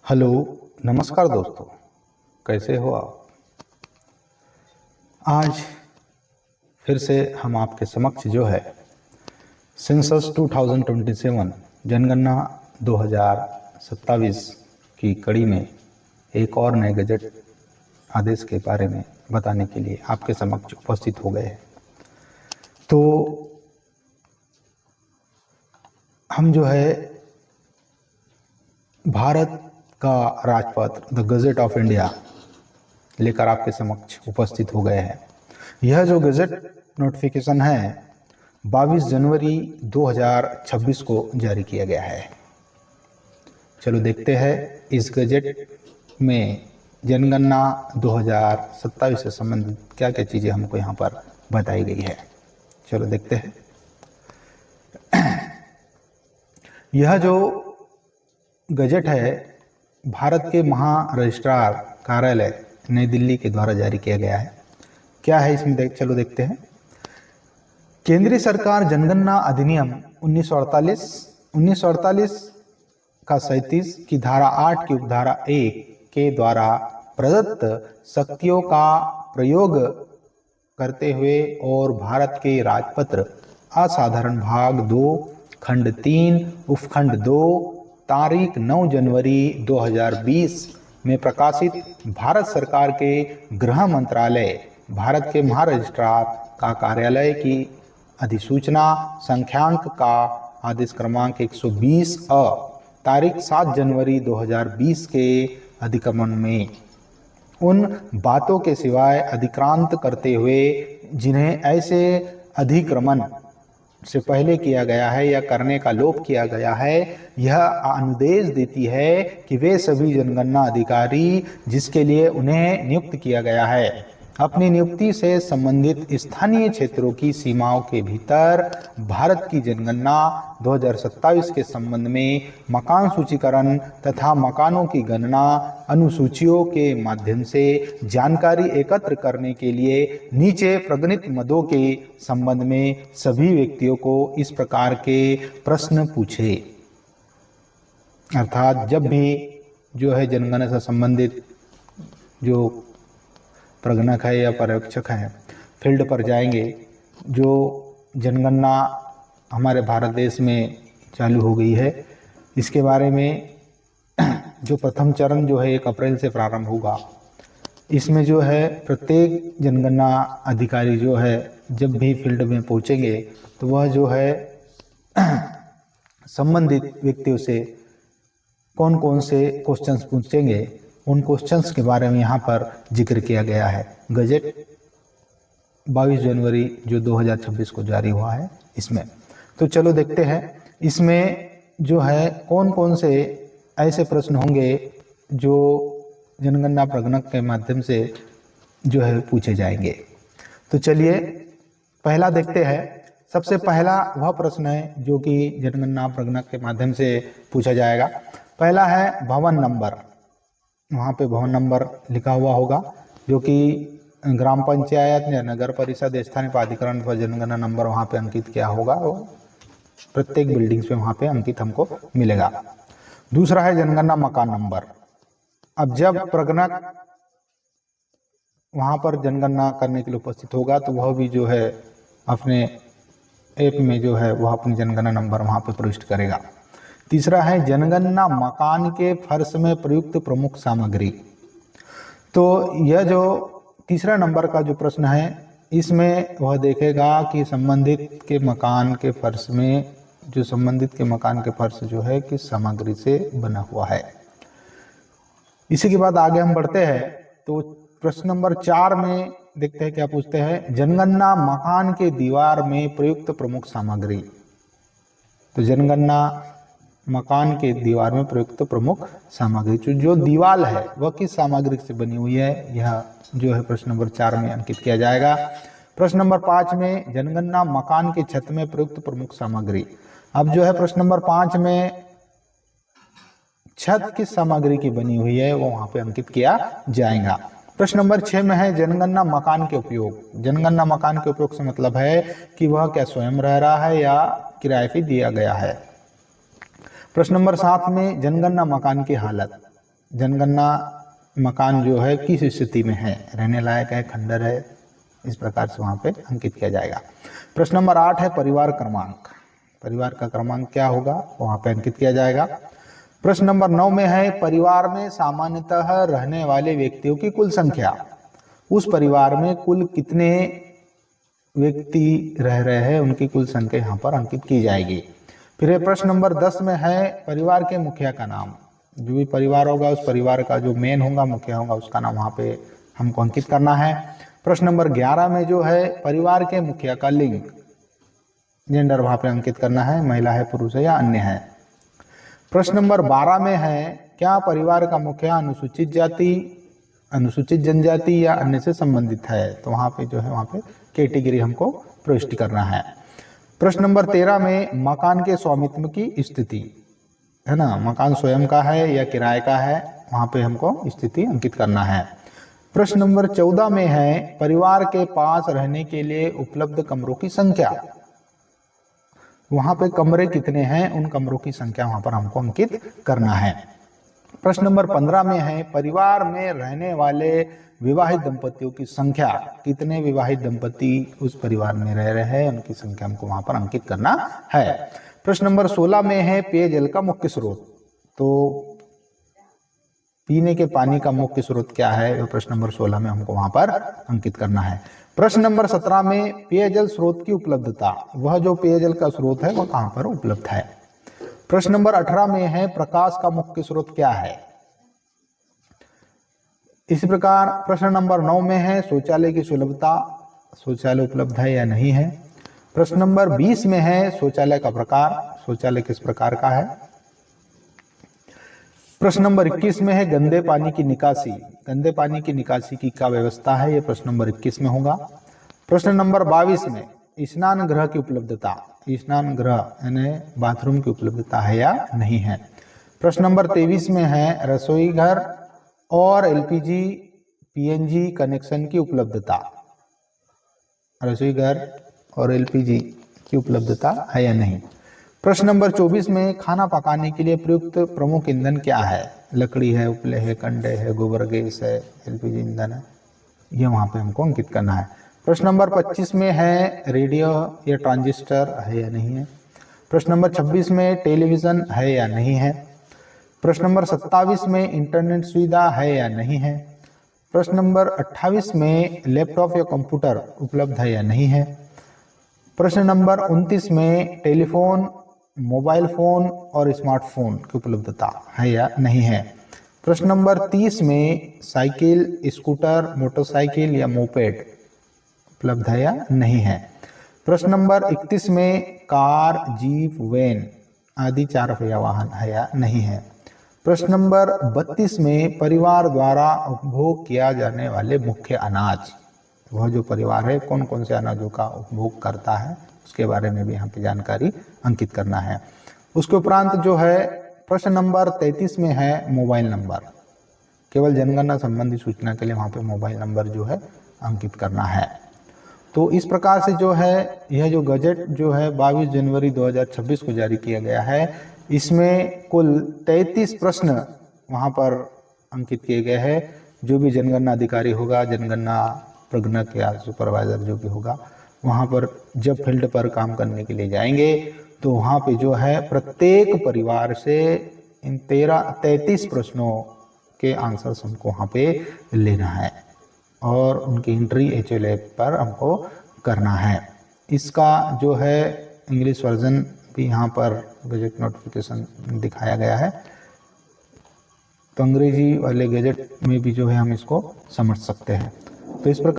Hello, नमस्कार दोस्तों। कैसे हो आप? आज फिर से हम आपके समक्ष जो है सेंसस 2027 जनगणना 2027 की कड़ी में एक और नए गजट आदेश के बारे में बताने के लिए आपके समक्ष उपस्थित हो गए हैं। तो हम जो है भारत का राजपत्र द गजेट ऑफ इंडिया लेकर आपके समक्ष उपस्थित हो गए हैं। यह जो गजेट नोटिफिकेशन है 22 जनवरी 2026 को जारी किया गया है। चलो देखते हैं इस गजेट में जनगणना 2027 से संबंधित क्या क्या चीज़ें हमको यहाँ पर बताई गई है। चलो देखते हैं। यह जो गजेट है भारत के महा रजिस्ट्रार कार्यालय नई दिल्ली के द्वारा जारी किया गया है। क्या है इसमें चलो देखते हैं। केंद्रीय सरकार जनगणना अधिनियम 1948 का 37 की धारा 8 की उपधारा 1 के द्वारा प्रदत्त शक्तियों का प्रयोग करते हुए और भारत के राजपत्र असाधारण भाग 2 खंड 3 उपखंड 2 तारीख 9 जनवरी 2020 में प्रकाशित भारत सरकार के गृह मंत्रालय भारत के महारजिस्ट्रार का कार्यालय की अधिसूचना संख्यांक का आदेश क्रमांक 120 तारीख 7 जनवरी 2020 के अधिक्रमण में उन बातों के सिवाय अधिक्रांत करते हुए जिन्हें ऐसे अधिक्रमण से पहले किया गया है या करने का लोप किया गया है, यह अनुदेश देती है कि वे सभी जनगणना अधिकारी जिसके लिए उन्हें नियुक्त किया गया है अपनी नियुक्ति से संबंधित स्थानीय क्षेत्रों की सीमाओं के भीतर भारत की जनगणना 2027 के संबंध में मकान सूचीकरण तथा मकानों की गणना अनुसूचियों के माध्यम से जानकारी एकत्र करने के लिए नीचे प्रगणित मदों के संबंध में सभी व्यक्तियों को इस प्रकार के प्रश्न पूछे। अर्थात जब भी जो है जनगणना से संबंधित जो प्रगणक है या पर्यवेक्षक हैं फील्ड पर जाएंगे, जो जनगणना हमारे भारत देश में चालू हो गई है, इसके बारे में जो प्रथम चरण जो है 1 अप्रैल से प्रारंभ होगा। इसमें जो है प्रत्येक जनगणना अधिकारी जो है जब भी फील्ड में पहुंचेंगे तो वह जो है संबंधित व्यक्तियों से कौन कौन से क्वेश्चंस पूछेंगे, उन क्वेश्चंस के बारे में यहाँ पर जिक्र किया गया है। गजेट 22 जनवरी जो 2026 को जारी हुआ है इसमें। तो चलो देखते हैं इसमें जो है कौन कौन से ऐसे प्रश्न होंगे जो जनगणना प्रगणक के माध्यम से जो है पूछे जाएंगे। तो चलिए पहला देखते हैं। सबसे पहला वह प्रश्न है जो कि जनगणना प्रगणक के माध्यम से पूछा जाएगा। पहला है भवन नंबर। वहाँ पे भवन नंबर लिखा हुआ होगा जो कि ग्राम पंचायत या नगर परिषद स्थानीय प्राधिकरण पर जनगणना नंबर वहाँ पे अंकित किया होगा, वो प्रत्येक बिल्डिंग्स पे वहाँ पे अंकित हमको मिलेगा। दूसरा है जनगणना मकान नंबर। अब जब प्रगणक वहाँ पर जनगणना करने के लिए उपस्थित होगा तो वह भी जो है अपने ऐप में जो है वह अपनी जनगणना नंबर वहाँ पे प्रविष्ट करेगा। तीसरा है जनगणना मकान के फर्श में प्रयुक्त प्रमुख सामग्री। तो यह जो तीसरा नंबर का जो प्रश्न है इसमें वह देखेगा कि संबंधित के मकान के फर्श में जो संबंधित के मकान के फर्श जो है किस सामग्री से बना हुआ है। इसी के बाद आगे हम बढ़ते हैं तो प्रश्न नंबर 4 में देखते हैं क्या पूछते हैं। जनगणना मकान के दीवार में प्रयुक्त प्रमुख सामग्री। तो जनगणना मकान के दीवार में प्रयुक्त प्रमुख सामग्री, जो दीवार है वह किस सामग्री से बनी हुई है, यह जो है प्रश्न नंबर 4 में अंकित किया जाएगा। प्रश्न नंबर 5 में जनगणना मकान के छत में प्रयुक्त प्रमुख सामग्री। अब जो है प्रश्न नंबर 5 में छत किस सामग्री की बनी हुई है वो वहां पे अंकित किया जाएगा। प्रश्न नंबर 6 में है जनगणना मकान के उपयोग। जनगणना मकान के उपयोग से मतलब है कि वह क्या स्वयं रह रहा है या किराए पे दिया गया है। प्रश्न नंबर 7 में जनगणना मकान की हालत। जनगणना मकान जो है किस स्थिति में है, रहने लायक है, खंडर है, इस प्रकार से वहाँ पे अंकित किया जाएगा। प्रश्न नंबर 8 है परिवार क्रमांक। परिवार का क्रमांक क्या होगा वहाँ पे अंकित किया जाएगा। प्रश्न नंबर 9 में है परिवार में सामान्यतः रहने वाले व्यक्तियों की कुल संख्या। उस परिवार में कुल कितने व्यक्ति रह रहे हैं उनकी कुल संख्या यहाँ पर अंकित की जाएगी। फिर प्रश्न नंबर 10 में है परिवार के मुखिया का नाम। जो भी परिवार होगा उस परिवार का जो मेन होगा, मुखिया होगा, उसका नाम वहाँ पे हमको अंकित करना है। प्रश्न नंबर 11 में जो है परिवार के मुखिया का लिंग, जेंडर वहाँ पे अंकित करना है, महिला है, पुरुष है या अन्य है। प्रश्न नंबर 12 में है क्या परिवार का मुखिया अनुसूचित जाति, अनुसूचित जनजाति या अन्य से संबंधित है, तो वहाँ पे जो है वहाँ पे कैटेगरी हमको प्रविष्ट करना है। प्रश्न नंबर 13 में मकान के स्वामित्व की स्थिति है ना, मकान स्वयं का है या किराए का है, वहाँ पे हमको स्थिति अंकित करना है। प्रश्न नंबर 14 में है परिवार के पास रहने के लिए उपलब्ध कमरों की संख्या। वहाँ पे कमरे कितने हैं उन कमरों की संख्या वहाँ पर हमको अंकित करना है। प्रश्न नंबर 15 में है परिवार में रहने वाले विवाहित दंपतियों की संख्या। कितने विवाहित दंपति उस परिवार में रह रहे हैं उनकी संख्या हमको वहाँ पर अंकित करना है। प्रश्न नंबर 16 में है पेयजल का मुख्य स्रोत। तो पीने के पानी का मुख्य स्रोत क्या है, प्रश्न नंबर 16 में हमको वहां पर अंकित करना है। प्रश्न नंबर 17 में पेयजल स्रोत की उपलब्धता, वह जो पेयजल का स्रोत है वह कहां पर उपलब्ध है। प्रश्न नंबर 18 में है प्रकाश का मुख्य स्रोत क्या है। इसी प्रकार प्रश्न नंबर 9 में है शौचालय की सुलभता, शौचालय उपलब्ध है या नहीं है। प्रश्न नंबर 20 में है शौचालय का प्रकार, शौचालय किस प्रकार का है। प्रश्न नंबर 21 में है गंदे पानी की निकासी, गंदे पानी की निकासी की क्या व्यवस्था है, यह प्रश्न नंबर 21 में होगा। प्रश्न नंबर 22 में स्नान गृह की उपलब्धता, स्नान गृह यानी बाथरूम की उपलब्धता है या नहीं है। प्रश्न नंबर 23 में है रसोई घर और एलपीजी पीएनजी कनेक्शन की उपलब्धता, रसोई घर और एलपीजी की उपलब्धता है या नहीं। प्रश्न नंबर 24 में खाना पकाने के लिए प्रयुक्त प्रमुख ईंधन क्या है। लकड़ी है, उपले है, कंडे है, गोबर गैस है, एलपीजी ईंधन है, ये वहाँ पे हमको अंकित करना है। प्रश्न नंबर 25 में है रेडियो या ट्रांजिस्टर है या नहीं है। प्रश्न नंबर 26 में टेलीविज़न है या नहीं है। प्रश्न नंबर 27 में इंटरनेट सुविधा है या नहीं है। प्रश्न नंबर 28 में लैपटॉप या कंप्यूटर उपलब्ध है या नहीं है। प्रश्न नंबर 29 में टेलीफोन, मोबाइल फ़ोन और स्मार्टफोन की उपलब्धता है या नहीं है। प्रश्न नंबर 30 में साइकिल, स्कूटर, मोटरसाइकिल या मोपेड उपलब्ध है या नहीं है। प्रश्न नंबर 31 में कार, जीप, वैन आदि 4 पहिया वाहन है या नहीं है। प्रश्न नंबर 32 में परिवार द्वारा उपभोग किया जाने वाले मुख्य अनाज, वह जो परिवार है कौन कौन से अनाजों का उपभोग करता है उसके बारे में भी यहाँ पे जानकारी अंकित करना है। उसके उपरांत जो है प्रश्न नंबर 33 में है मोबाइल नंबर, केवल जनगणना संबंधी सूचना के लिए वहाँ पे मोबाइल नंबर जो है अंकित करना है। तो इस प्रकार से जो है यह जो गजट जो है 22 जनवरी 2026 को जारी किया गया है, इसमें कुल 33 प्रश्न वहाँ पर अंकित किए गए हैं। जो भी जनगणना अधिकारी होगा, जनगणना प्रगणक या सुपरवाइजर जो भी होगा, वहाँ पर जब फील्ड पर काम करने के लिए जाएंगे तो वहाँ पे जो है प्रत्येक परिवार से इन 33 प्रश्नों के आंसर्स हमको वहाँ पे लेना है और उनकी एंट्री HLF पर हमको करना है। इसका जो है इंग्लिश वर्जन भी यहाँ पर गजट नोटिफिकेशन दिखाया गया है, तो अंग्रेजी वाले गजट में भी जो है हम इसको समझ सकते हैं। तो इस प्रकार